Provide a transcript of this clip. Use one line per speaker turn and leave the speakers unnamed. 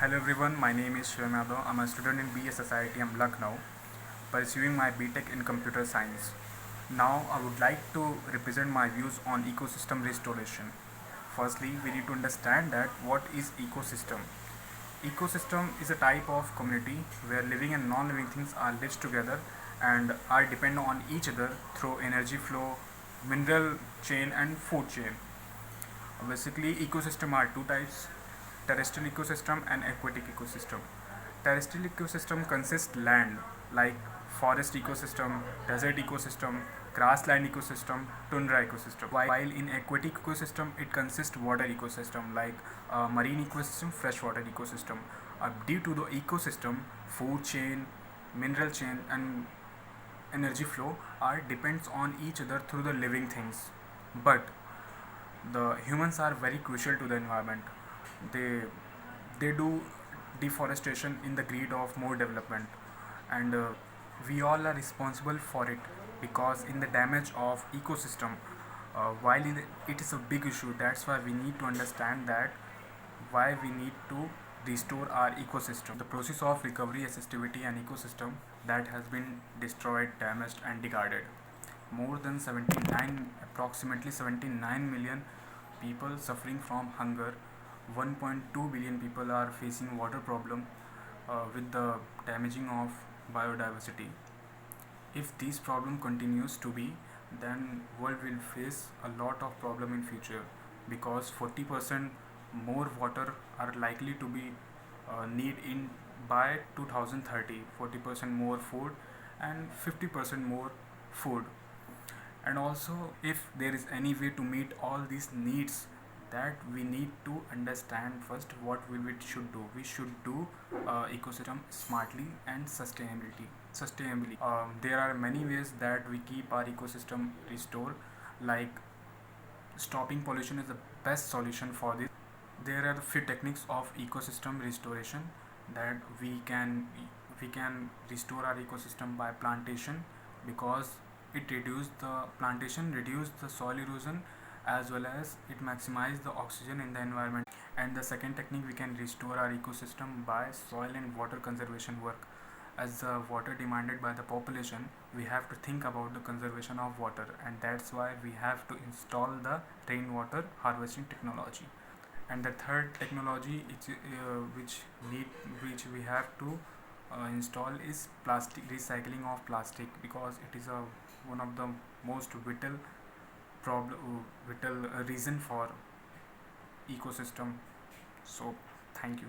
Hello everyone, my name is Shivam Yadav. I'm a student in BS Society in Lucknow, pursuing my BTech in Computer Science. Now, I would like to represent my views on ecosystem restoration. Firstly, we need to understand that what is ecosystem. Ecosystem is a type of community where living and non-living things are lived together and are dependent on each other through energy flow, mineral chain, and food chain. Basically, ecosystem are two types: terrestrial ecosystem and aquatic ecosystem. Terrestrial ecosystem consists land like forest ecosystem, desert ecosystem, grassland ecosystem, tundra ecosystem. While in aquatic ecosystem, it consists water ecosystem like marine ecosystem, freshwater ecosystem. Due to the ecosystem, food chain, mineral chain, and energy flow are depends on each other through the living things. But the humans are very crucial to the environment. They they do deforestation in the greed of more development, and we all are responsible for it because in the damage of ecosystem, it is a big issue. That's why we need to understand that why we need to restore our ecosystem. The process of recovery assistivity and ecosystem that has been destroyed, damaged, and degraded. More than 79, approximately 79 million people suffering from hunger. 1.2 billion people are facing water problem with the damaging of biodiversity. If this problem continues to be, then world will face a lot of problem in future because 40% more water are likely to be need in by 2030. 40% more food and 50% more food. And also, if there is any way to meet all these needs, that we need to understand first what we should do. We should do ecosystem smartly and sustainably. There are many ways that we keep our ecosystem restored, like stopping pollution is the best solution for this. There are a few techniques of ecosystem restoration that we can restore our ecosystem by plantation, because plantation reduce the soil erosion as well as it maximize the oxygen in the environment. And the second technique, we can restore our ecosystem by soil and water conservation work. As the water demanded by the population, we have to think about the conservation of water, and that's why we have to install the rainwater harvesting technology. And the third technology which we have to install is plastic recycling of plastic, because it is one of the most vital reason for ecosystem. So thank you.